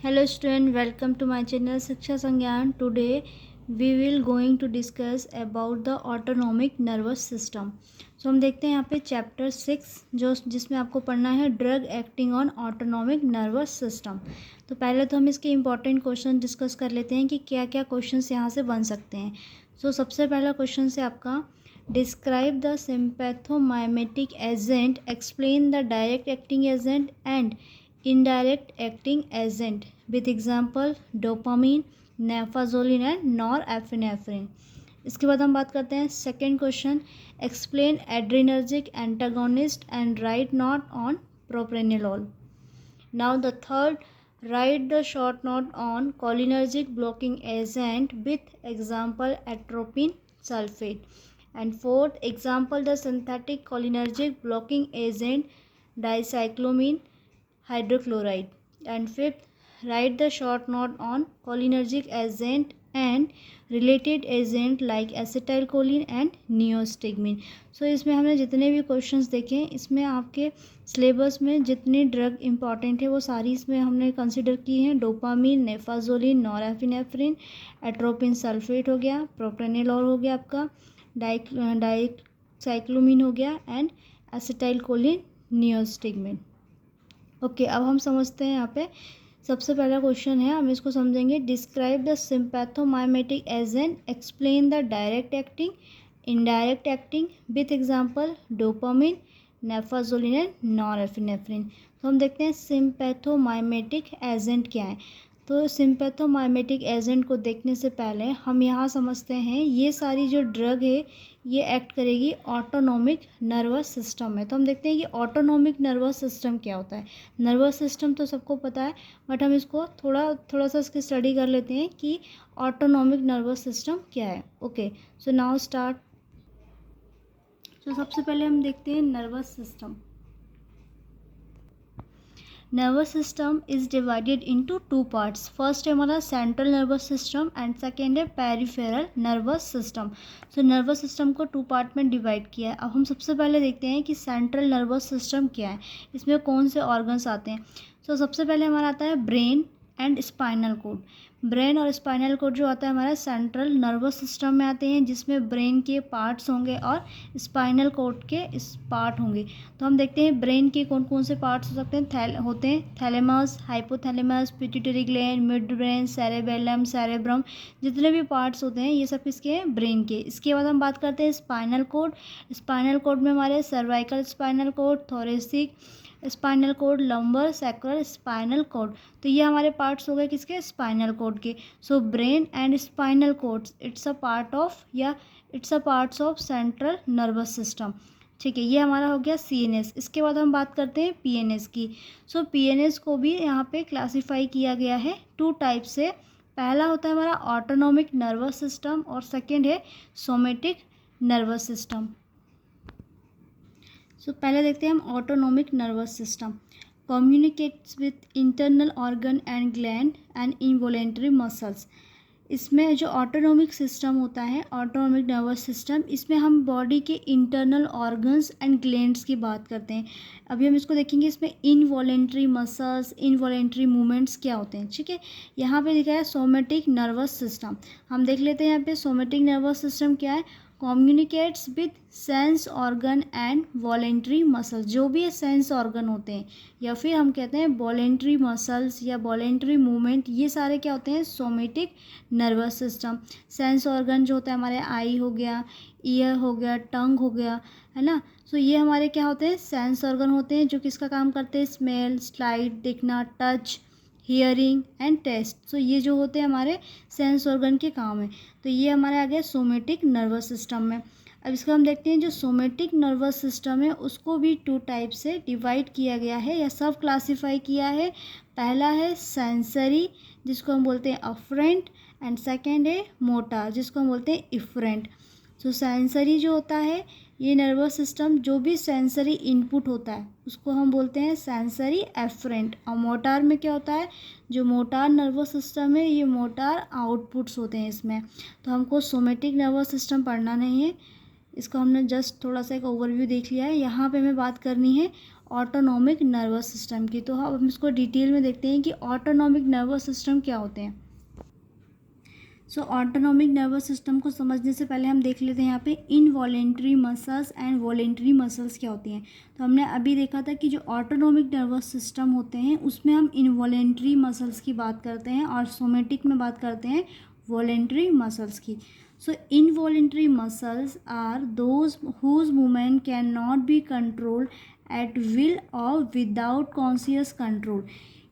Hello student, welcome to my channel शिक्षा संज्ञान. Today we will going to discuss about the autonomic nervous system. So हम देखते हैं यहाँ पे चैप्टर 6 जिसमें आपको पढ़ना है drug acting on autonomic nervous system. तो पहले तो हम इसके इम्पॉर्टेंट क्वेश्चन डिस्कस कर लेते हैं कि क्या क्या क्वेश्चंस यहाँ से बन सकते हैं. सबसे पहला क्वेश्चन है आपका describe the sympathomimetic agent, explain the direct acting agent and indirect acting agent with example dopamine, naphazoline and norepinephrine. इसके बाद हम बात करते हैं second question explain adrenergic antagonist and write note on propranolol. Now the third write the short note on cholinergic blocking agent with example atropine sulphate. And fourth example the synthetic cholinergic blocking agent dicyclomine hydrochloride. And fifth, write the short note on cholinergic agent and related agent like acetylcholine and neostigmine. इसमें हमने जितने भी questions देखे हैं इसमें आपके syllabus में जितनी ड्रग इम्पॉर्टेंट है वो सारी इसमें हमने कंसिडर की हैं. डोपामीन, नेफाजोलिन, नॉरएपिनेफ्रिन, एट्रोपिन सल्फेट हो गया, प्रोप्रेनिलोल हो गया, आपका डाइसाइक्लोमीन हो गया एंड एसिटाइलकोलिन, नियोस्टिग्मिन. ओके अब हम समझते हैं यहाँ पे सबसे पहला क्वेश्चन है, हम इसको समझेंगे. Describe the sympathomimetic agent, explain the direct acting, indirect acting with example dopamine, naphazoline and norepinephrine. तो हम देखते हैं सिम्पैथोमाइमेटिक एजेंट क्या है. तो सिम्पैथोमाइमेटिक एजेंट को देखने से पहले हम यहाँ समझते हैं ये सारी जो ड्रग है ये एक्ट करेगी ऑटोनॉमिक नर्वस सिस्टम में. तो हम देखते हैं कि ऑटोनॉमिक नर्वस सिस्टम क्या होता है. नर्वस सिस्टम तो सबको पता है बट हम इसको थोड़ा सा इसकी स्टडी कर लेते हैं कि ऑटोनॉमिक नर्वस सिस्टम क्या है. Okay so now start. सबसे पहले हम देखते हैं nervous system. Nervous system is divided into two parts. First है हमारा central nervous system and second है peripheral nervous system. Nervous system को टू पार्ट में डिवाइड किया है. अब हम सबसे पहले देखते हैं कि सेंट्रल नर्वस सिस्टम क्या है, इसमें कौन से ऑर्गन्स आते हैं. सबसे पहले हमारा आता है brain and spinal cord. Brain और स्पाइनल कोड जो आता है हमारा सेंट्रल नर्वस सिस्टम में आते हैं, जिसमें ब्रेन के पार्ट्स होंगे और स्पाइनल कोड के पार्ट होंगे. तो हम देखते हैं ब्रेन के कौन कौन से पार्ट्स हो सकते हैं. होते हैं thalamus, hypothalamus, pituitary gland, mid brain, cerebellum, cerebrum. जितने भी पार्ट्स होते हैं ये सब किसके हैं, ब्रेन के. इसके बाद हम बात करते हैं स्पाइनल कोड. स्पाइनल कोड में हमारे cervical spinal cord, thoracic spinal cord, lumbar, sacral spinal cord. तो ये हमारे पार्ट्स हो गए किसके, स्पाइनल कोड के. Brain and spinal codes it's a parts of central nervous system. ठीक है, ये हमारा हो गया CNS. इसके बाद हम बात करते हैं PNS की. PNS को भी यहाँ पे क्लासीफाई किया गया है टू टाइप से. पहला होता है हमारा ऑटोनॉमिक नर्वस सिस्टम और सेकेंड है सोमेटिक नर्वस सिस्टम. पहले देखते हैं हम autonomic nervous system. Communicates with internal organ and gland and involuntary muscles. इसमें जो ऑटोनॉमिक सिस्टम होता है, ऑटोनॉमिक नर्वस सिस्टम, इसमें हम बॉडी के इंटरनल ऑर्गन्स एंड ग्लैंड्स की बात करते हैं. अभी हम इसको देखेंगे इसमें इनवॉलेंटरी मसल्स, इनवॉलेंटरी मूवमेंट्स क्या होते हैं. ठीक है, यहाँ पे लिखा है सोमेटिक नर्वस सिस्टम. हम देख लेते हैं यहाँ पे सोमेटिक नर्वस सिस्टम क्या है. Communicates with sense organ and voluntary muscles. जो भी सेंस ऑर्गन होते हैं या फिर हम कहते हैं वॉलेंट्री मसल्स या वॉलेंट्री मूवमेंट, ये सारे क्या होते हैं, somatic nervous system. Sense organ जो होता है हमारे आई हो गया, ईयर हो गया, टंग हो गया, है ना. ये हमारे क्या होते हैं, सेंस ऑर्गन होते हैं जो किसका काम करते हैं, स्मेल, स्लाइट, दिखना, टच, हियरिंग एंड टेस्ट. ये जो होते हैं हमारे सेंस ऑर्गन के काम है. तो ये हमारे आ गया सोमेटिक नर्वस सिस्टम में. अब इसको हम देखते हैं जो सोमेटिक नर्वस सिस्टम है उसको भी टू टाइप से डिवाइड किया गया है या सब क्लासीफाई किया है. पहला है सेंसरी जिसको हम बोलते हैं अफरेंट एंड सेकेंड है मोटर जिसको हम बोलते हैं इफरेंट. सेंसरी जो होता है ये नर्वस सिस्टम, जो भी सेंसरी इनपुट होता है उसको हम बोलते हैं सेंसरी एफरेंट. और मोटार में क्या होता है, जो मोटार नर्वस सिस्टम है ये मोटार आउटपुट्स होते हैं इसमें. तो हमको सोमेटिक नर्वस सिस्टम पढ़ना नहीं है, इसको हमने जस्ट थोड़ा सा एक ओवरव्यू देख लिया है. यहाँ पे हमें बात करनी है ऑटोनॉमिक नर्वस सिस्टम की। तो अब हम इसको डिटेल में देखते हैं कि ऑटोनॉमिक नर्वस सिस्टम क्या होते हैं। सो ऑटोनॉमिक नर्वस सिस्टम को समझने से पहले हम देख लेते हैं यहाँ पे involuntary muscles and voluntary muscles क्या होती हैं। तो हमने अभी देखा था कि जो ऑटोनॉमिक नर्वस सिस्टम होते हैं उसमें हम इनवॉलेंट्री मसल्स की बात करते हैं और सोमेटिक में बात करते हैं वॉलेंट्री मसल्स की। So involuntary muscles are those whose movement can not be controlled at will और विदाउट कॉन्शियस कंट्रोल।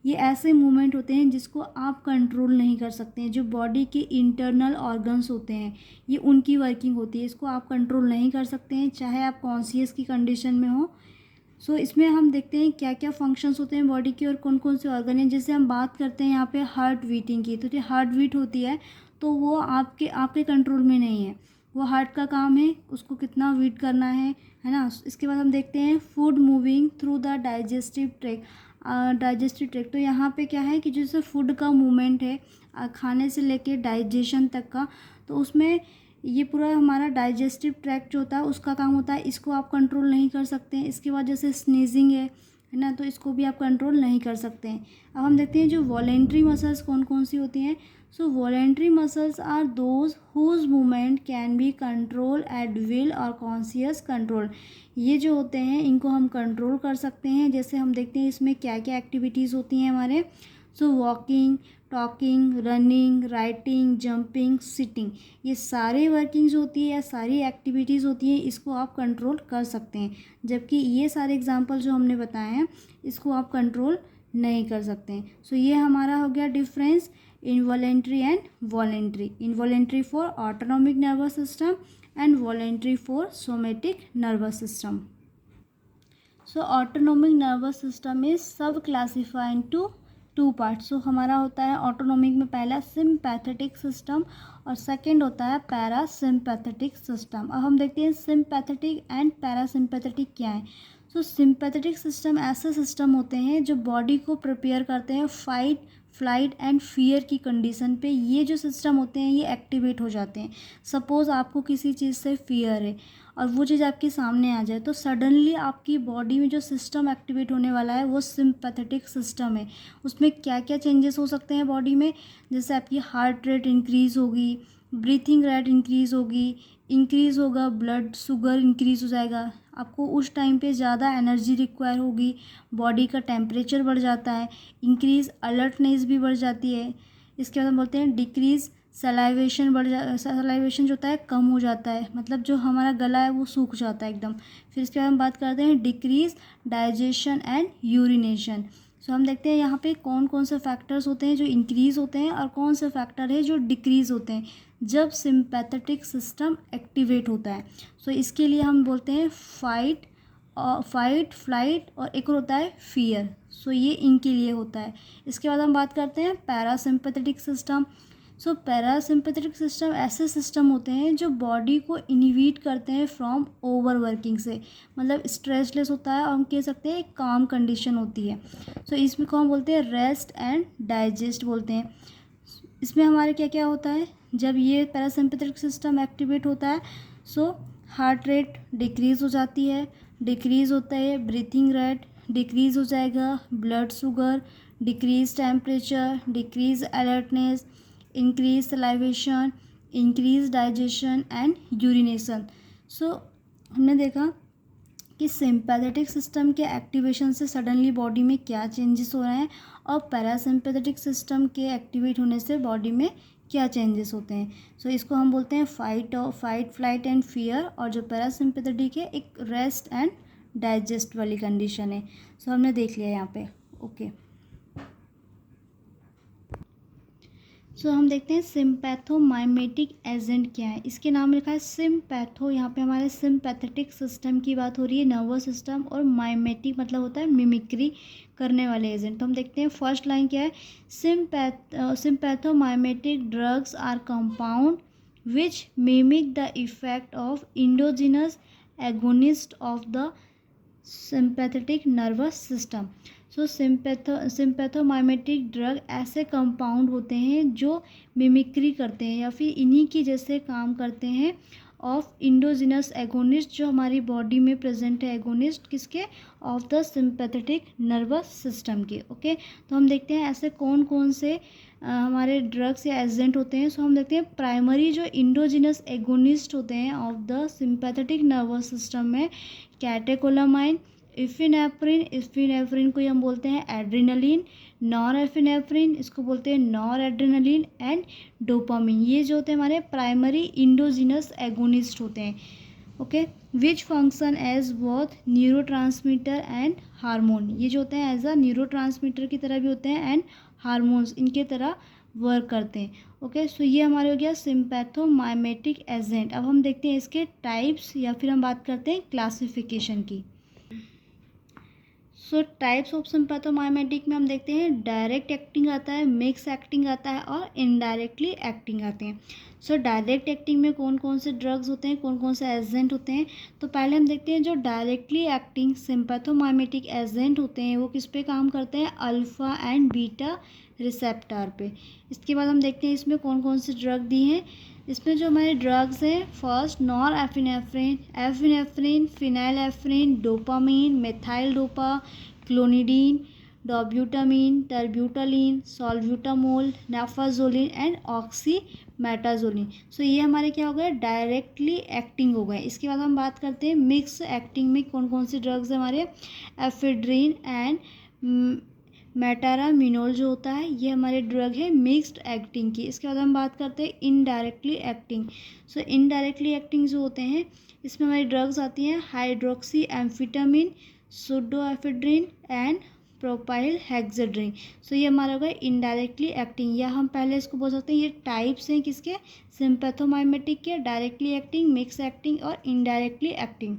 ये ऐसे मूवमेंट होते हैं जिसको आप कंट्रोल नहीं कर सकते हैं। जो बॉडी के इंटरनल ऑर्गन्स होते हैं ये उनकी वर्किंग होती है, इसको आप कंट्रोल नहीं कर सकते हैं चाहे आप कॉन्शियस की कंडीशन में हो। सो इसमें हम देखते हैं क्या क्या फंक्शंस होते हैं बॉडी के और कौन कौन से ऑर्गन हैं। जैसे हम बात करते हैं यहाँ पे हार्ट बीटिंग की, तो जो हार्ट बीट होती है तो वो आपके कंट्रोल में नहीं है, वो हार्ट का काम है उसको कितना बीट करना है ना। इसके बाद हम देखते हैं food moving through the digestive tract. तो यहाँ पे क्या है कि जैसे फूड का मूवमेंट है खाने से लेके डाइजेशन तक का, तो उसमें ये पूरा हमारा डाइजेस्टिव ट्रैक्ट जो होता है उसका काम होता है, इसको आप कंट्रोल नहीं कर सकते हैं। इसके बाद जैसे स्नीजिंग है ना, तो इसको भी आप कंट्रोल नहीं कर सकते हैं। अब हम देखते हैं जो वॉलेंट्री मसल्स कौन कौन सी होती हैं। So voluntary muscles are those whose movement can be control at will और कॉन्शियस कंट्रोल। ये जो होते हैं इनको हम कंट्रोल कर सकते हैं। जैसे हम देखते हैं इसमें क्या क्या एक्टिविटीज़ होती हैं हमारे। So walking, talking, running, writing, jumping, sitting, ये सारी वर्किंग्स होती है या सारी एक्टिविटीज़ होती हैं, इसको आप कंट्रोल कर सकते हैं। जबकि ये सारे एग्जांपल जो हमने बताए हैं इसको आप कंट्रोल नहीं कर सकते हैं। सो ये हमारा हो गया difference involuntary and voluntary. Involuntary for autonomic nervous system and voluntary for somatic nervous system. So autonomic nervous system is सब क्लासीफाई इनटू टू पार्ट। सो हमारा होता है ऑटोनॉमिक में पहला सिम्पैथेटिक सिस्टम और सेकंड होता है पैरासिम्पैथेटिक सिस्टम। अब हम देखते हैं सिम्पैथेटिक एंड पैरासिम्पैथेटिक क्या है। सो सिम्पैथेटिक सिस्टम ऐसे सिस्टम होते हैं जो बॉडी को प्रिपेयर करते हैं फाइट, फ्लाइट एंड फियर की कंडीशन पे। ये जो सिस्टम होते हैं ये एक्टिवेट हो जाते हैं। सपोज़ आपको किसी चीज़ से फियर है और वो चीज़ आपके सामने आ जाए तो सडनली आपकी बॉडी में जो सिस्टम एक्टिवेट होने वाला है वो सिम्पैथेटिक सिस्टम है। उसमें क्या क्या चेंजेस हो सकते हैं बॉडी में, जैसे आपकी हार्ट रेट इंक्रीज़ होगी, ब्रीथिंग रेट इंक्रीज़ होगा, ब्लड शुगर इंक्रीज़ हो जाएगा, आपको उस टाइम पे ज़्यादा एनर्जी रिक्वायर होगी, बॉडी का टेम्परेचर बढ़ जाता है, इंक्रीज़ अलर्टनेस भी बढ़ जाती है। इसके बाद हम बोलते हैं डिक्रीज़ सलाइवेशन जो होता है कम हो जाता है, मतलब जो हमारा गला है वो सूख जाता है एकदम। फिर इसके बाद हम बात करते हैं डिक्रीज़ डाइजेशन एंड यूरिनेशन। सो हम देखते हैं यहाँ पे कौन कौन से फैक्टर्स होते हैं जो इंक्रीज़ होते हैं और कौन से फैक्टर है जो डिक्रीज़ होते हैं जब सिम्पैथेटिक सिस्टम एक्टिवेट होता है। सो इसके लिए हम बोलते हैं फाइट, फ्लाइट और एक और होता है फियर। सो ये इनके लिए होता है। इसके बाद हम बात करते हैं पैरासिम्पैथेटिक सिस्टम। सो पैरासिम्पैथेटिक सिस्टम ऐसे सिस्टम होते हैं जो बॉडी को इनहिबिट करते हैं फ्रॉम ओवर वर्किंग से, मतलब स्ट्रेसलेस होता है और हम कह सकते हैं एक काम कंडीशन होती है। सो इसमें को हम बोलते हैं रेस्ट एंड डाइजेस्ट बोलते हैं। इसमें हमारे क्या क्या होता है जब ये पैरासिम्पैथेटिक सिस्टम एक्टिवेट होता है। सो हार्ट रेट डिक्रीज़ हो जाती है, डिक्रीज़ होता है ब्रीथिंग रेट डिक्रीज़ हो जाएगा, blood sugar, decrease temperature, decrease alertness, increase salivation, increase digestion and urination. So हमने देखा कि सिंपैथेटिक सिस्टम के एक्टिवेशन से सडनली बॉडी में क्या चेंजेस हो रहे हैं और पैरासिम्पैथेटिक सिस्टम के एक्टिवेट होने से बॉडी में क्या चेंजेस होते हैं। सो इसको हम बोलते हैं फाइट, फ्लाइट एंड फियर, और जो पैरासिम्पैथेटिक है एक रेस्ट एंड डाइजेस्ट वाली कंडीशन है। सो हमने देख लिया यहाँ पे। ओके, सो हम देखते हैं सिम्पैथोमाइमेटिक एजेंट क्या है। इसके नाम लिखा है सिम्पैथो, यहाँ पे हमारे सिम्पैथेटिक सिस्टम की बात हो रही है, नर्वस सिस्टम, और माइमेटिक मतलब होता है मिमिक्री करने वाले एजेंट। तो हम देखते हैं फर्स्ट लाइन क्या है। Sympathomimetic drugs are compound which mimic the effect of endogenous agonist of the sympathetic nervous system. So sympathomimetic drug ऐसे कंपाउंड होते हैं जो मिमिक्री करते हैं या फिर इन्हीं की जैसे काम करते हैं ऑफ इंडोजिनस एगोनिस्ट, जो हमारी बॉडी में प्रेजेंट है एगोनिस्ट किसके, of the sympathetic nervous system के। ओके, तो हम देखते हैं ऐसे कौन कौन से हमारे ड्रग्स या एजेंट होते हैं। सो हम देखते हैं प्राइमरी जो इंडोजिनस एगोनिस्ट होते हैं of the sympathetic nervous system में कैटेकोलामाइन, इफिनेफ्रिन को हम बोलते हैं एड्रेनलिन, नॉरएफिनेफ्रिन इसको बोलते हैं नॉर एड्रेनलिन एंड डोपामिन। ये जो होते हैं हमारे प्राइमरी इंडोजिनस एगोनिस्ट होते हैं। Okay, which function as both neurotransmitter and hormone, ये जो होते हैं एज अ न्यूरोट्रांसमीटर की तरह भी होते हैं एंड हार्मोन्स इनके तरह वर्क करते हैं। ओके, सो ये हमारे हो गया सिंपैथोमाइमेटिक एजेंट। अब हम देखते हैं इसके टाइप्स या फिर हम बात करते हैं क्लासिफिकेशन की। सो टाइप्स ऑफ सिंपैथोमाइमेटिक में हम देखते हैं डायरेक्ट एक्टिंग आता है, मिक्स एक्टिंग आता है और इनडायरेक्टली एक्टिंग आते हैं। सो डायरेक्ट एक्टिंग में कौन कौन से ड्रग्स होते हैं, कौन कौन से एजेंट होते हैं। तो पहले हम देखते हैं जो डायरेक्टली एक्टिंग सिंपैथोमाइमेटिक एजेंट होते हैं वो किस पे काम करते हैं, अल्फा एंड बीटा रिसेप्टर पे। इसके बाद हम देखते हैं इसमें कौन कौन से ड्रग दिए हैं। इसमें जो हमारे ड्रग्स हैं, first norepinephrine, epinephrine, phenylephrine, dopamine, methyldopa, clonidine, dobutamine, terbutaline, salbutamol, naphazoline and oxymetazoline. So ये हमारे क्या हो गए, डायरेक्टली एक्टिंग हो गए। इसके बाद हम बात करते हैं मिक्स एक्टिंग में कौन कौन सी ड्रग्स हैं हमारे, एफेड्रिन एंड मेटारामिनोल जो होता है ये हमारे ड्रग है मिक्स्ड एक्टिंग की। इसके बाद हम बात करते हैं indirectly acting. So indirectly acting जो होते हैं इसमें हमारी ड्रग्स आती हैं हाइड्रोक्सी एम्फिटामिन, सुडोएफेड्रिन एंड प्रोपाइल हेक्साड्रिन। सो ये हमारा होगा इनडायरेक्टली एक्टिंग, या हम पहले इसको बोल सकते हैं ये टाइप्स हैं किसके, सिंपैथोमाइमेटिक के, डायरेक्टली एक्टिंग, मिक्स एक्टिंग और इनडायरेक्टली एक्टिंग।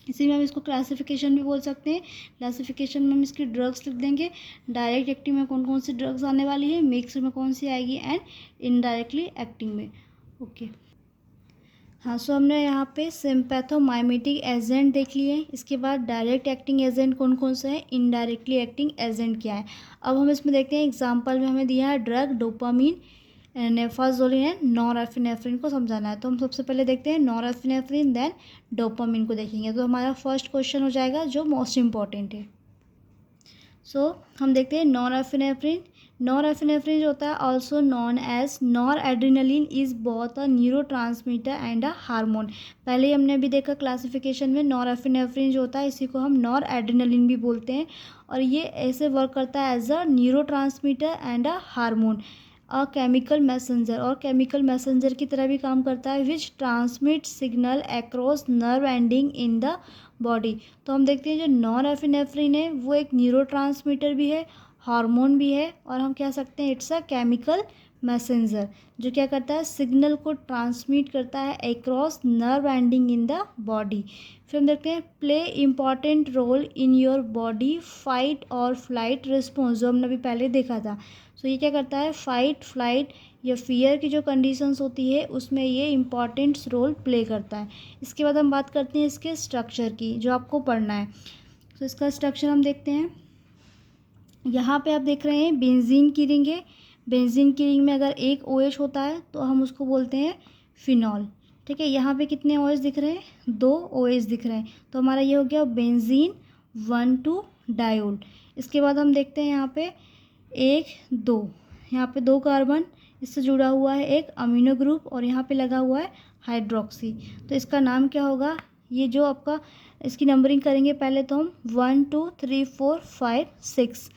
इसी में हम इसको क्लासिफिकेशन भी बोल सकते हैं। क्लासिफिकेशन में हम इसके ड्रग्स लिख देंगे, डायरेक्ट एक्टिंग में कौन कौन सी ड्रग्स आने वाली है, मिक्स में कौन सी आएगी एंड इनडायरेक्टली एक्टिंग में। ओके, हाँ, सो हमने यहाँ पे सिंपैथोमाइमेटिक एजेंट देख लिए। इसके बाद डायरेक्ट एक्टिंग एजेंट कौन कौन से हैं, इनडायरेक्टली एक्टिंग एजेंट क्या है। अब हम इसमें देखते हैं एग्जाम्पल में हमें दिया है ड्रग डोपामीन, नेफाजोलिन एंड नॉरएफिनेफ्रिन को समझाना है। तो हम सबसे पहले देखते हैं नॉरएफिनेफ्रिन देन डोपामीन को देखेंगे। तो हमारा फर्स्ट क्वेश्चन हो जाएगा जो मोस्ट इम्पॉर्टेंट है। सो हम देखते हैं नॉरएफिनेफ्रिन। नॉरएफिनेफ्रिन जो होता है also known as noradrenaline is both a neurotransmitter and a hormone. पहले ही हमने अभी देखा क्लासिफिकेशन में नॉरएफिनेफ्रिन जो होता है इसी को हम नॉर एड्रेनलिन भी बोलते हैं और ये ऐसे वर्क करता है as a neurotransmitter and a hormone, a chemical messenger, और केमिकल मैसेंजर की तरह भी काम करता है which transmit signal across nerve ending in the body. तो हम देखते हैं जो नॉरएफिनेफ्रिन है वो एक न्यूरोट्रांसमीटर भी है, हार्मोन भी है और हम कह सकते हैं इट्स अ केमिकल मैसेंजर जो क्या करता है सिग्नल को ट्रांसमिट करता है across nerve ending in the body. फिर हम देखते हैं play important role in your body fight और फ्लाइट रिस्पॉन्स, जो हमने अभी पहले देखा था। सो ये क्या करता है फाइट फ्लाइट या फियर की जो कंडीशंस होती है उसमें ये इम्पॉर्टेंट रोल प्ले करता है। इसके बाद हम बात करते हैं इसके स्ट्रक्चर की जो आपको पढ़ना है। तो इसका स्ट्रक्चर हम देखते हैं, यहाँ पे आप देख रहे हैं बेंजीन की रिंग है। बेंजीन की रिंग में अगर एक OH होता है तो हम उसको बोलते हैं फिनॉल। ठीक है, यहाँ पे कितने OH दिख रहे हैं, 2 OH दिख रहे हैं। तो हमारा ये हो गया बेंजीन 1,2 डायोल। इसके बाद हम देखते हैं यहाँ पे 1 2, यहाँ पे 2 कार्बन, इससे जुड़ा हुआ है एक अमीनो ग्रुप और यहाँ पे लगा हुआ है हाइड्रोक्सी। तो इसका नाम क्या होगा, ये जो आपका इसकी नंबरिंग करेंगे पहले तो हम 1 2 3 4 5 6,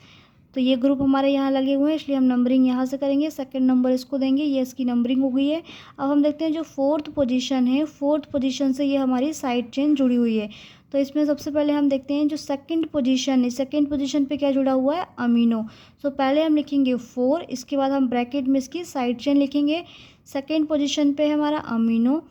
तो ये ग्रुप हमारे यहाँ लगे हुए हैं इसलिए हम नंबरिंग यहाँ से करेंगे, सेकंड नंबर इसको देंगे, ये इसकी नंबरिंग हो गई है। अब हम देखते हैं जो 4th पोजीशन है, 4th पोजीशन से ये हमारी साइड चेन जुड़ी हुई है। तो इसमें सबसे पहले हम देखते हैं जो सेकंड पोजीशन है, सेकंड पोजीशन पे क्या जुड़ा हुआ है अमीनो। सो पहले हम लिखेंगे 4, इसके बाद हम ब्रैकेट में इसकी साइड चेन लिखेंगे। सेकंड पोजीशन पे है हमारा अमीनो,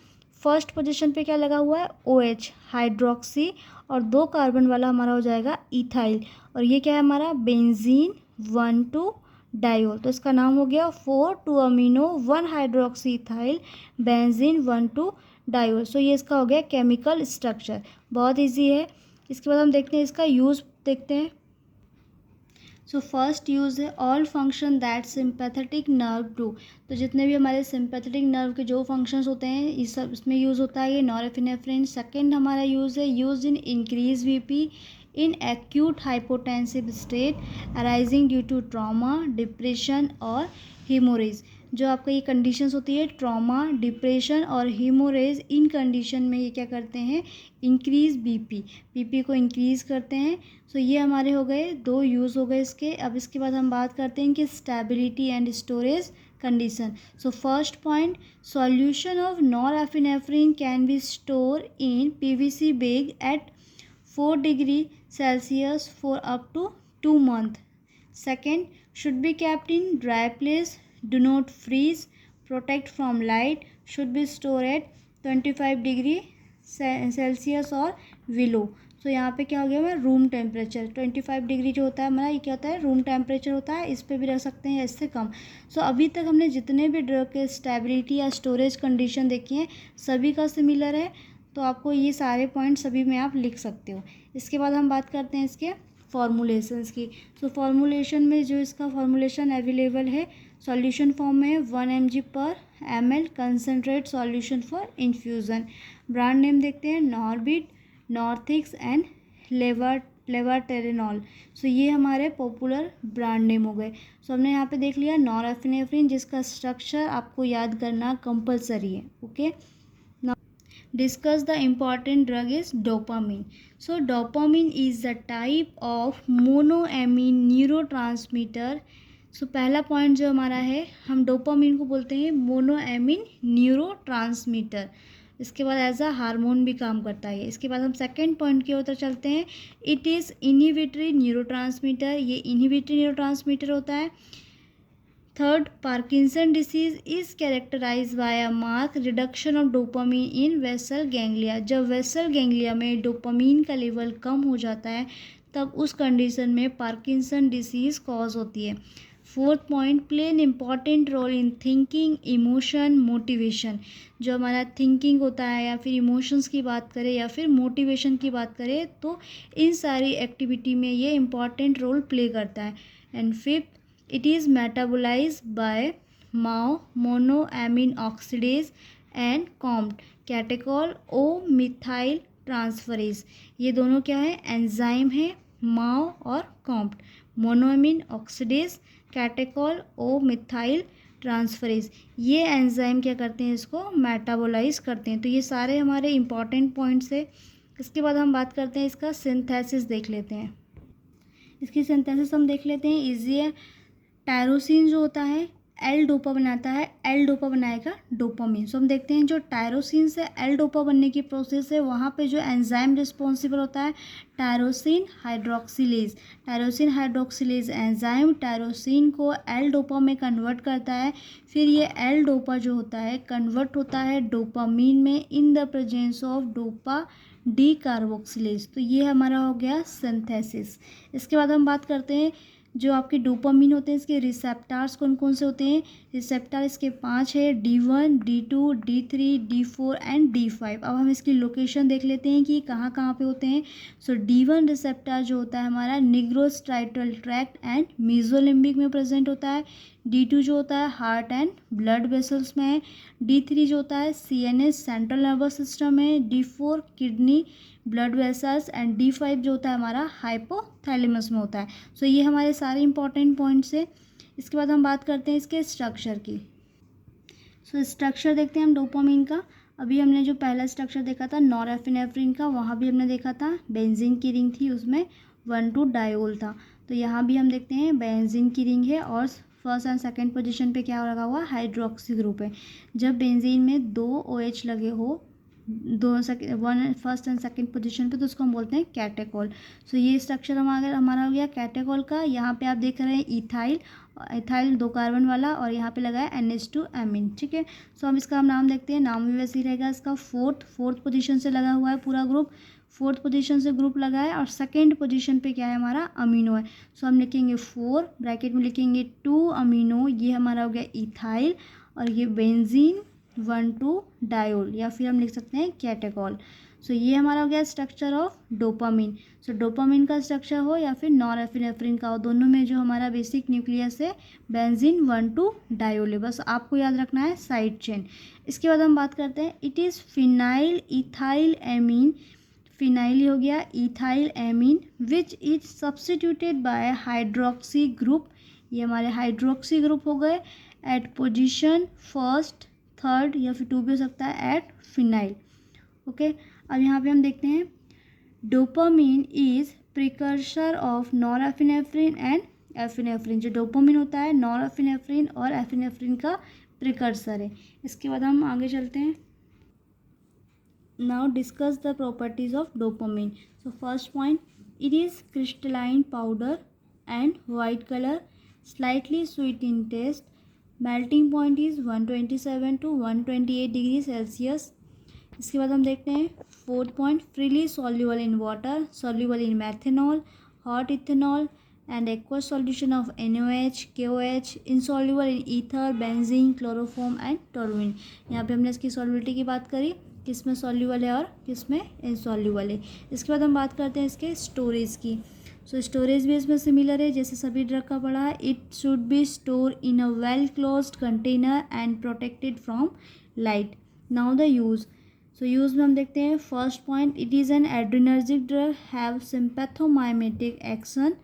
फर्स्ट पोजीशन पे क्या लगा हुआ है OH हाइड्रोक्सी और 2 कार्बन वाला हमारा हो जाएगा इथाइल, और ये क्या है हमारा बेंजीन 1,2 डायोल। तो इसका नाम हो गया 4,2 amino 1 hydroxy ethyl benzene 1,2 diol. So ये इसका हो गया केमिकल स्ट्रक्चर, बहुत इजी है। इसके बाद हम देखते हैं इसका यूज़ देखते हैं। सो फर्स्ट यूज़ है all function that sympathetic nerve do. तो जितने भी हमारे सिंपैथेटिक नर्व के जो फंक्शंस होते हैं इस सब इसमें यूज़ होता है ये नॉरएपिनेफ्रिन। सेकंड हमारा यूज़ है use in increase BP in acute hypotensive state arising due to trauma, depression और हीमोरेज। जो आपका ये कंडीशंस होती है ट्रॉमा, डिप्रेशन और हीमोरेज, इन कंडीशन में ये क्या करते हैं, इंक्रीज बीपी को इंक्रीज़ करते हैं। सो ये हमारे हो गए 2 यूज़ हो गए इसके। अब इसके बाद हम बात करते हैं कि stability and storage condition. So first point, solution of norepinephrine can be store in PVC bag at 4 degree Celsius for up to 2 months. Second, should be kept in dry place, do not freeze, protect from light, should be stored at 25 degree Celsius और below। सो यहाँ पे क्या हो गया हमारा room temperature 25 degree जो होता है हमारा, ये क्या होता है रूम टेम्परेचर होता है, इस पर भी रख सकते हैं इससे कम। सो अभी तक हमने जितने भी ड्रग के स्टेबिलिटी या स्टोरेज कंडीशन देखी हैं सभी का सिमिलर है, तो आपको ये सारे पॉइंट सभी में आप लिख सकते हो। इसके बाद हम बात करते हैं इसके फॉर्मूलेशंस की। सो फॉर्मूलेशन में जो इसका फॉर्मूलेशन अवेलेबल है सॉल्यूशन फॉर्म में 1 mg/ml concentrate solution for infusion. Brand name देखते हैं नॉर्बिट, नॉर्थिक्स एंड लेवाटेरेनॉल। सो ये हमारे पॉपुलर ब्रांड नेम हो गए। सो हमने यहाँ पे देख लिया नॉरएपिनेफ्रिन जिसका स्ट्रक्चर आपको याद करना कंपलसरी है। Okay, discuss the important drug is dopamine. So dopamine is the type of monoamine neurotransmitter. सो पहला पॉइंट जो हमारा है हम डोपामिन को बोलते हैं मोनोएमिन न्यूरोट्रांसमीटर। इसके बाद एज अ हार्मोन भी काम करता है। इसके बाद हम सेकेंड पॉइंट की ओर चलते हैं। इट इज़ इनहिबिटरी न्यूरोट्रांसमीटर, ये इनहिबिटरी न्यूरोट्रांसमीटर होता है। Third, Parkinson disease is characterize by a mark reduction of dopamine in basal ganglia. जब वेसल गैंग्लिया में डोपामीन का लेवल कम हो जाता है तब उस कंडीशन में पार्किंसन डिसीज कॉज होती है। Fourth point, play an important role in thinking, emotion, motivation. जो हमारा थिंकिंग होता है या फिर इमोशंस की बात करें या फिर मोटिवेशन की बात करें तो इन सारी एक्टिविटी में ये इम्पॉर्टेंट रोल प्ले करता है। And fifth, it is metabolized by MAO monoamine oxidase and COMT catechol O methyl transferase। ये दोनों क्या है एंजाइम है MAO और COMT मोनोअमीन ऑक्सीडेज कैटेकॉल ओ मिथाइल ट्रांसफरेज। ये एंजाइम क्या करते हैं इसको मेटाबोलाइज करते हैं। तो ये सारे हमारे इंपॉर्टेंट पॉइंट्स है। इसके बाद हम बात करते हैं इसका सिंथेसिस देख लेते हैं। इसकी सिंथेसिस हम देख लेते हैं, ईजी है। टायरोसिन जो होता है एल डोपा बनाता है, एल डोपा बनाएगा डोपामीन। सो हम देखते हैं जो टायरोसिन से एल डोपा बनने की प्रोसेस है वहाँ पे जो एंजाइम रिस्पॉन्सिबल होता है tyrosine hydroxylase. Tyrosine hydroxylase enzyme tyrosine को एल डोपा में कन्वर्ट करता है। फिर ये एल डोपा जो होता है कन्वर्ट होता है डोपामीन में in the presence of dopa D carboxylase. तो ये हमारा हो गया सिंथेसिस। इसके बाद हम बात करते हैं जो आपके डोपामीन होते हैं इसके रिसेप्टार्स कौन कौन से होते हैं। रिसेप्टार इसके 5 है, D1, D2, D3, D4 and D5। अब हम इसकी लोकेशन देख लेते हैं कि कहाँ कहाँ पे होते हैं। सो D1 रिसेप्टार जो होता है हमारा निग्रोस्ट्राइटल ट्रैक्ट एंड मीजोलिम्बिक में प्रेजेंट होता है। D2 जो होता है हार्ट एंड ब्लड वेसल्स में है। D3 जो होता है CNS सेंट्रल नर्वस सिस्टम में। D4 kidney blood vessels and D5 जो होता है हमारा हाइपोथैलेमस में होता है। सो ये हमारे सारे इंपॉर्टेंट पॉइंट्स है। इसके बाद हम बात करते हैं इसके स्ट्रक्चर की। सो स्ट्रक्चर देखते हैं हम डोपामीन का। अभी हमने जो पहला स्ट्रक्चर देखा था नॉरएपिनेफ्रिन का, वहाँ भी हमने देखा था बेंजीन की रिंग थी, उसमें 1,2-डायोल था। तो यहाँ भी हम देखते हैं बेंजीन की रिंग है और फर्स्ट एंड सेकेंड पोजीशन पे क्या लगा हुआ हाइड्रोक्सी ग्रुप है। जब बेंजीन में 2 OH लगे हो one first and second position पे तो उसको हम बोलते हैं कैटेकॉल। सो ये स्ट्रक्चर हमारा हो गया कैटेकॉल का। यहाँ पे आप देख रहे हैं इथाइल 2 कार्बन वाला और यहाँ पे लगा है NH2 एमीन, ठीक है। सो हम इसका नाम देखते हैं, नाम भी वैसे ही रहेगा इसका। फोर्थ पोजीशन से लगा हुआ है पूरा ग्रुप, फोर्थ पोजीशन से ग्रुप लगा है और सेकेंड पोजीशन पे क्या है हमारा अमीनो है। सो हम लिखेंगे 4 ब्रैकेट में लिखेंगे 2 अमीनो, ये हमारा हो गया इथाइल और ये बेंजीन 1,2-डायोल या फिर हम लिख सकते हैं कैटेकॉल। सो ये हमारा हो गया structure of dopamine. So dopamine का स्ट्रक्चर हो या फिर नॉरएपिनेफ्रिन का हो, दोनों में जो हमारा बेसिक न्यूक्लियस है बेंजीन 1,2 डायोले, बस आपको याद रखना है साइड चेन। इसके बाद हम बात करते हैं it is phenyl ethyl amine, phenyl हो गया, ethyl amine which is substituted by hydroxy group, ये हमारे हाइड्रोक्सी ग्रुप हो गए एट पोजीशन फर्स्ट थर्ड या फिर 2 भी हो सकता है एट फिनाइल। ओके, अब यहाँ पे हम देखते हैं dopamine is precursor of norepinephrine and epinephrine, जो डोपामिन होता है नॉरएपिनेफ्रिन और एपिनेफ्रिन का प्रिकर्सर है। इसके बाद हम आगे चलते हैं। Now discuss the properties of dopamine. So first point, it is crystalline powder and white color, slightly sweet in taste. Melting point is 127 to 128 degree Celsius. इसके बाद हम देखते हैं fourth point, freely soluble in water, soluble in methanol, hot ethanol and aqueous solution of NaOH, KOH, insoluble in ether, benzene, chloroform and toluene। यहाँ पे हमने इसकी solubility की बात करी, किस में सॉल्यूबल है और किस में इनसॉल्यूबल है। इसके बाद हम बात करते हैं इसके स्टोरेज की। सो स्टोरेज भी इसमें सिमिलर है जैसे सभी ड्रग का पढ़ा है। It should be store in a well closed container and protected from light. Now the use. So use में हम देखते हैं first point, it is an adrenergic drug, have sympathomimetic action.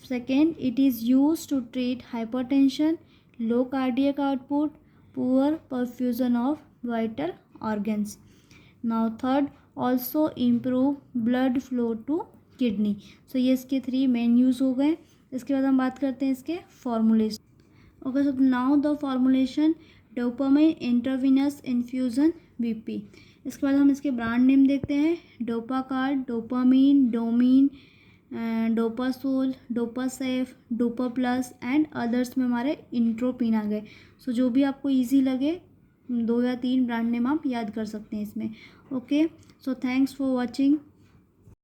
Second, it is use to treat hypertension, low cardiac output, poor perfusion of vital organs. Now third, also improve blood flow to kidney. So ये इसके 3 main use हो गए। इसके बाद हम बात करते हैं इसके formulation. Okay, so now the formulation dopamine intravenous infusion BP। इसके बाद हम इसके ब्रांड नेम देखते हैं, Dopacard, dopamine, Domine, Dopasol, Dopacef, Dopa Plus and others में हमारे इंट्रोपिन आ गए। सो जो भी आपको ईजी लगे 2 या 3 ब्रांड नेम आप याद कर सकते हैं इसमें। Okay, so thanks for watching.